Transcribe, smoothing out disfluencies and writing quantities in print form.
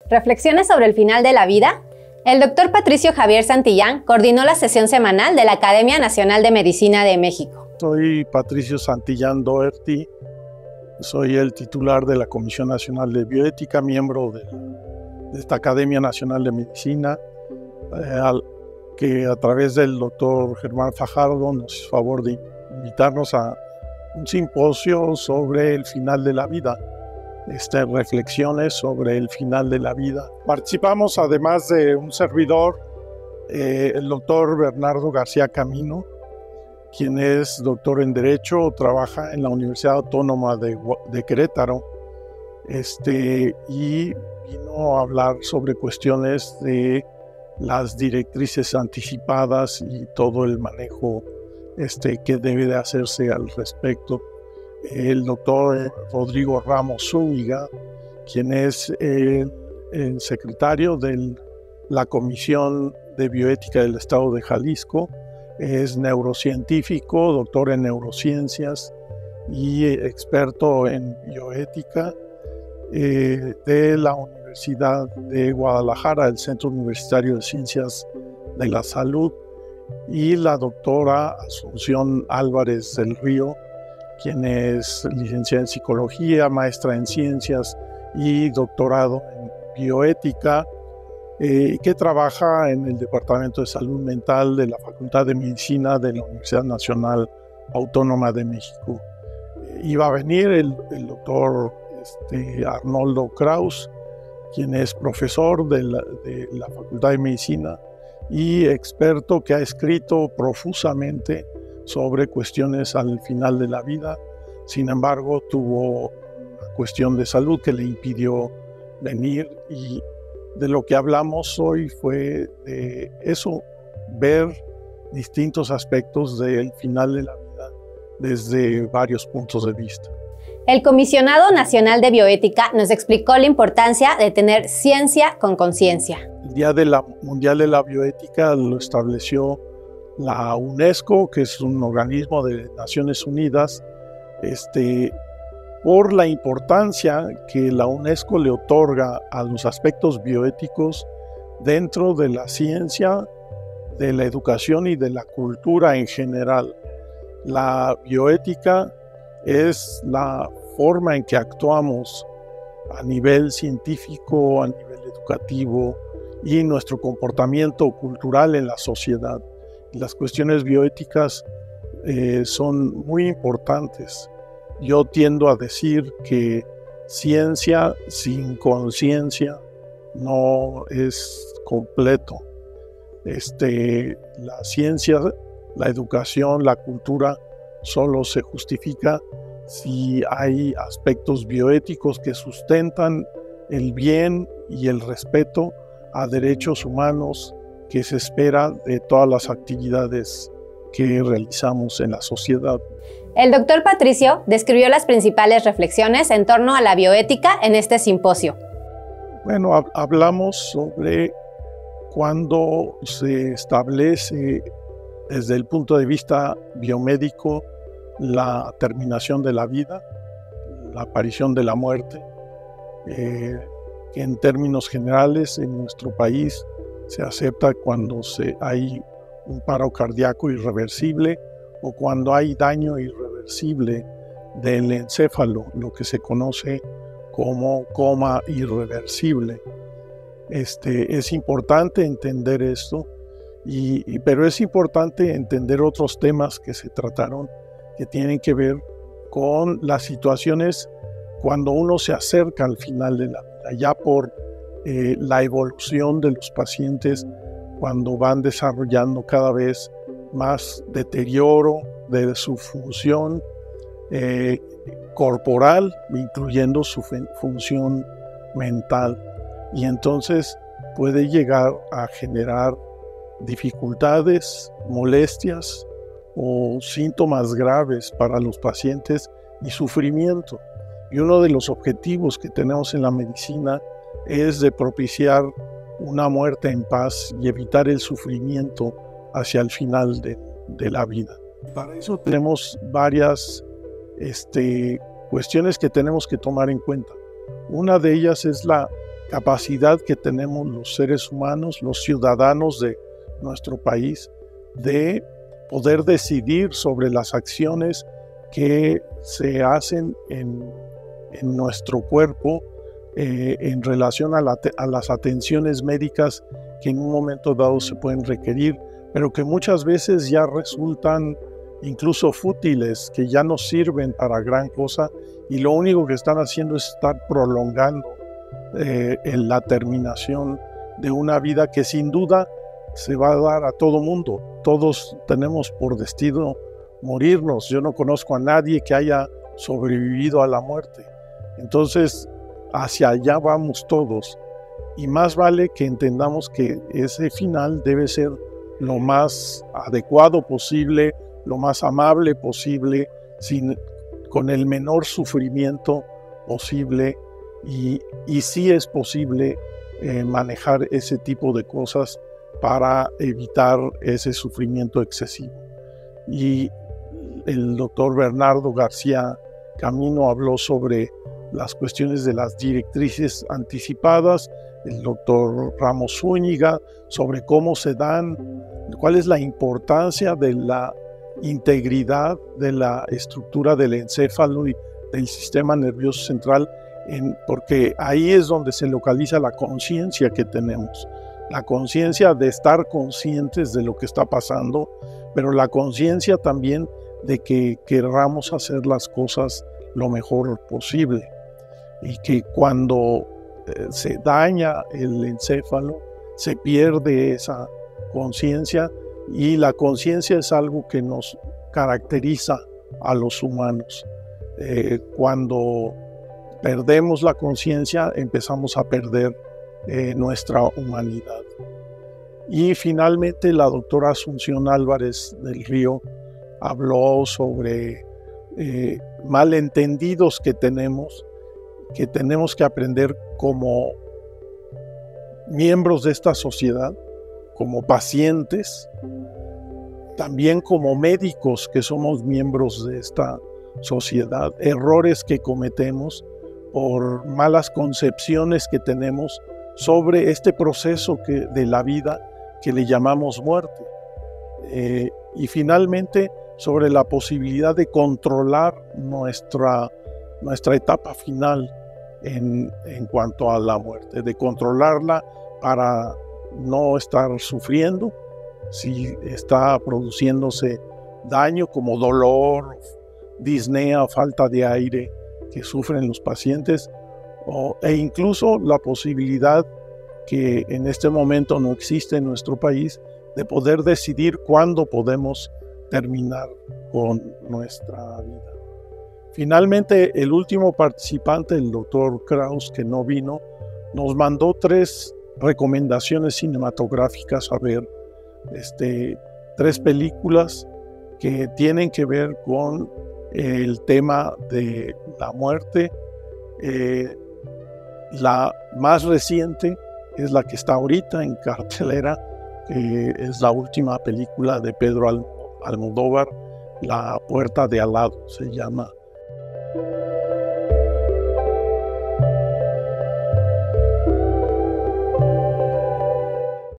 ¿Reflexiones sobre el final de la vida? El doctor Patricio Javier Santillán coordinó la sesión semanal de la Academia Nacional de Medicina de México. Soy Patricio Santillán Doherty, soy el titular de la Comisión Nacional de Bioética, miembro de esta Academia Nacional de Medicina, que a través del doctor Germán Fajardo nos hizo favor de invitarnos a un simposio sobre el final de la vida. Reflexiones sobre el final de la vida. Participamos, además de un servidor, el doctor Bernardo García Camino, quien es doctor en Derecho, trabaja en la Universidad Autónoma de Querétaro, y vino a hablar sobre cuestiones de las directrices anticipadas y todo el manejo que debe de hacerse al respecto. El doctor Rodrigo Ramos Zúñiga, quien es el secretario de la Comisión de Bioética del Estado de Jalisco, es neurocientífico, doctor en neurociencias y experto en bioética de la Universidad de Guadalajara, el Centro Universitario de Ciencias de la Salud, y la doctora Asunción Álvarez del Río, quien es licenciada en Psicología, maestra en Ciencias y doctorado en Bioética, que trabaja en el Departamento de Salud Mental de la Facultad de Medicina de la Universidad Nacional Autónoma de México. Iba a venir el doctor Arnoldo Kraus, quien es profesor de la Facultad de Medicina y experto que ha escrito profusamente sobre cuestiones al final de la vida. Sin embargo, tuvo una cuestión de salud que le impidió venir, y de lo que hablamos hoy fue de eso, ver distintos aspectos del final de la vida desde varios puntos de vista. El Comisionado Nacional de Bioética nos explicó la importancia de tener ciencia con conciencia. El Día Mundial de la Bioética lo estableció la UNESCO, que es un organismo de Naciones Unidas, por la importancia que la UNESCO le otorga a los aspectos bioéticos dentro de la ciencia, de la educación y de la cultura en general. La bioética es la forma en que actuamos a nivel científico, a nivel educativo y nuestro comportamiento cultural en la sociedad. Las cuestiones bioéticas son muy importantes. Yo tiendo a decir que ciencia sin conciencia no es completo. La ciencia, la educación, la cultura solo se justifica si hay aspectos bioéticos que sustentan el bien y el respeto a derechos humanos que se espera de todas las actividades que realizamos en la sociedad. El doctor Patricio describió las principales reflexiones en torno a la bioética en este simposio. Bueno, hablamos sobre cuando se establece desde el punto de vista biomédico la terminación de la vida, la aparición de la muerte, que en términos generales en nuestro país se acepta cuando hay un paro cardíaco irreversible o cuando hay daño irreversible del encéfalo, lo que se conoce como coma irreversible. Es importante entender esto, pero es importante entender otros temas que se trataron que tienen que ver con las situaciones cuando uno se acerca al final de la vida, ya por la evolución de los pacientes, cuando van desarrollando cada vez más deterioro de su función corporal, incluyendo su función mental. Y entonces puede llegar a generar dificultades, molestias o síntomas graves para los pacientes y sufrimiento. Y uno de los objetivos que tenemos en la medicina es de propiciar una muerte en paz y evitar el sufrimiento hacia el final de la vida. Para eso tenemos varias cuestiones que tenemos que tomar en cuenta. Una de ellas es la capacidad que tenemos los seres humanos, los ciudadanos de nuestro país, de poder decidir sobre las acciones que se hacen en nuestro cuerpo en relación a las atenciones médicas que en un momento dado se pueden requerir, pero que muchas veces ya resultan incluso fútiles, que ya no sirven para gran cosa, y lo único que están haciendo es estar prolongando en la terminación de una vida que sin duda se va a dar a todo mundo. Todos tenemos por destino morirnos. Yo no conozco a nadie que haya sobrevivido a la muerte. Entonces, hacia allá vamos todos. Y más vale que entendamos que ese final debe ser lo más adecuado posible, lo más amable posible, con el menor sufrimiento posible. Y sí es posible manejar ese tipo de cosas para evitar ese sufrimiento excesivo. Y el doctor Bernardo García Camino habló sobre las cuestiones de las directrices anticipadas, el doctor Ramos Zúñiga sobre cómo se dan, cuál es la importancia de la integridad de la estructura del encéfalo y del sistema nervioso central, porque ahí es donde se localiza la conciencia que tenemos, la conciencia de estar conscientes de lo que está pasando, pero la conciencia también de que querramos hacer las cosas lo mejor posible, y que cuando se daña el encéfalo se pierde esa conciencia, y la conciencia es algo que nos caracteriza a los humanos. Cuando perdemos la conciencia empezamos a perder nuestra humanidad. Y finalmente la doctora Asunción Álvarez del Río habló sobre malentendidos que tenemos que aprender como miembros de esta sociedad, como pacientes, también como médicos que somos miembros de esta sociedad, errores que cometemos por malas concepciones que tenemos sobre este proceso de la vida que le llamamos muerte. Y finalmente sobre la posibilidad de controlar nuestra etapa final en cuanto a la muerte, de controlarla para no estar sufriendo si está produciéndose daño como dolor, disnea, falta de aire que sufren los pacientes, e incluso la posibilidad que en este momento no existe en nuestro país de poder decidir cuándo podemos terminar con nuestra vida. Finalmente, el último participante, el doctor Kraus, que no vino, nos mandó 3 recomendaciones cinematográficas a ver, 3 películas que tienen que ver con el tema de la muerte. La más reciente es la que está ahorita en cartelera, es la última película de Pedro Almodóvar, La puerta de al lado se llama